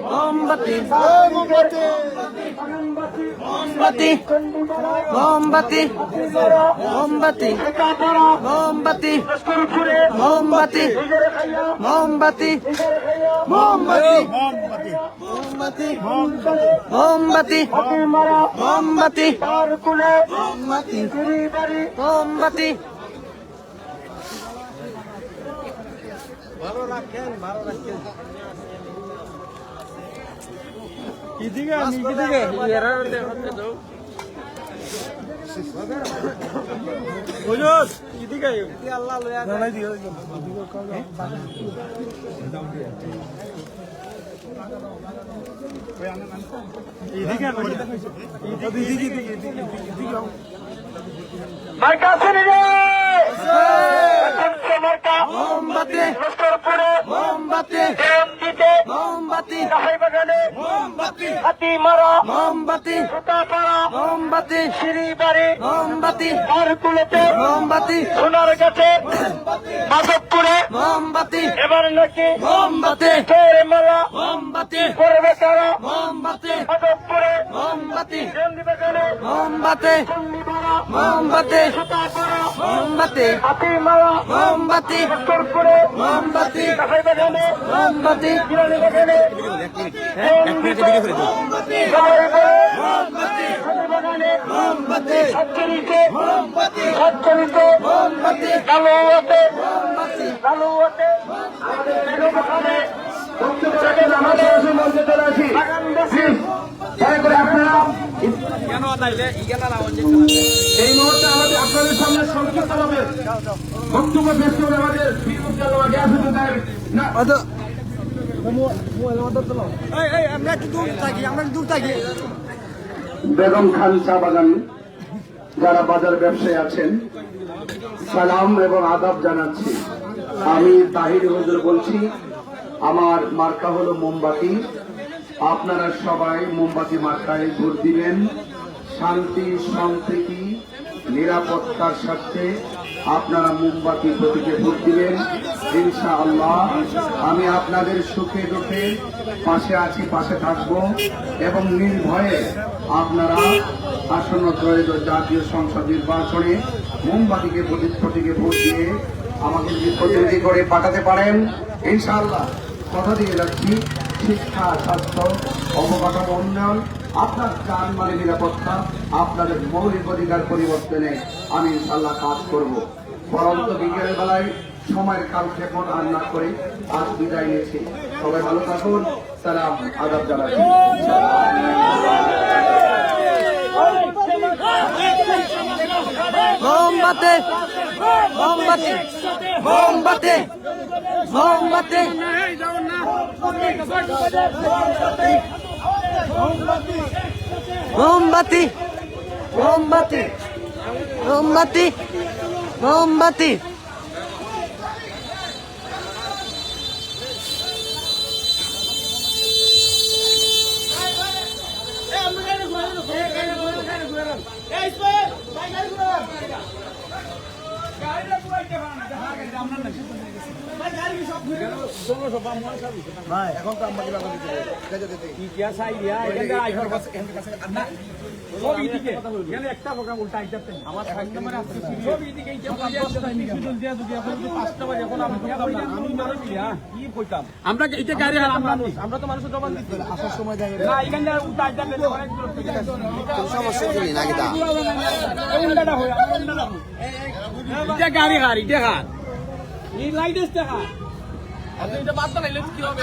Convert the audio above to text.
মোমবাতি মোমবাতি মোমবাতি মোমবাতি মোমবাতি মোমবাতি মোমবাতি মোমবাতি মোমবাতি মোমবাতি মোমবাতি মোমবাতি ভালো রাখেন ভালো রাখেন কিদিকে আমি কিদিকে এরা দেখতে দাও বুঝুস কিদিকে আল্লাহ লয়া জানাই দিও মার্কা শুনে রে মোমবাতি মোমবাতি মোমবাতি মোমবাতি হাতি মারা মোমবাতি মোমবাতি শ্রীবাড়ি মোমবাতি আরকুলেতে মোমবাতি সোনার গাছে মাধবপুরে মোমবাতি এবার নাকি মোমবাতি ফেরে মালা মোমবাতি করবে তারা মোমবাতি মাধবপুরে মোমবাতি মোমবাতি মোমবাতি মোমবাতি হাতি মারা মোমবাতি উত্তরপুরে মোমবাতি মোমবাতি মোমবাতি সচ্চরিতে মোমবাতি সচ্চরিতে মোমবাতি কালোতে মোমবাতি কালোতে আমাদের এই মুহূর্তে আমাদের আপনাদের সামনে সংক্ষিপ্তভাবে বক্তব্য পেশ করে আমাদের বেগম খান চা বাগান যারা বাজার ব্যবসায়ী আছেন সালাম এবং আদাব জানাচ্ছি। আমি তাহির হুজুর বলছি। আমার মার্কা হলো মোমবাতি। আপনারা সবাই মোমবাতি মার্কায় ভোট দিবেন। শান্তি সম্প্রীতি নিরাপত্তার স্বার্থে আপনারা মোমবাতি প্রতীকে ভোট দিবেন ইনশাআল্লাহ। আমি আপনাদের সুখে দুঃখে পাশে আছি, পাশে থাকব এবং নির্ভয়ে আপনারা আসন্ন ত্রয়োদশ জাতীয় সংসদ নির্বাচনে মোমবাতিকে প্রতীকে ভোট দিয়ে আমাকে যদি প্রতিনিধি করে পাঠাতে পারেন ইনশাআল্লাহ কথা দিয়ে যাচ্ছি শিক্ষা, স্বাস্থ্য, অবকাঠামো উন্নয়ন, আপনার জানমালের নিরাপত্তা, আপনাদের মৌলিক অধিকার পরিবর্তনে আমি ইনশাআল্লাহ কাজ করব। পরন্ত বিকেলের বেলায় সময়ের কালক্ষেপণ আর না করে আজ বিদায় নিয়েছি। সবাই ভালো থাকুন। সালাম আদাব জানাচ্ছি। মোমবাতি মোমবাতি মোমবাতি মোমবাতি মোমবাতি মোমবাতি মোমবাতি মোমবাতি এখন তো আমাকে একটা প্রোগ্রাম উল্টা আমার আমরা এটা গাড়ি আমরা তো মানুষের জবান দিচ্ছি আসার সময় গাড়ি গাড়ি দেখা এই লাইটেস দেখা আপনি এটা বাদ দিলে কি হবে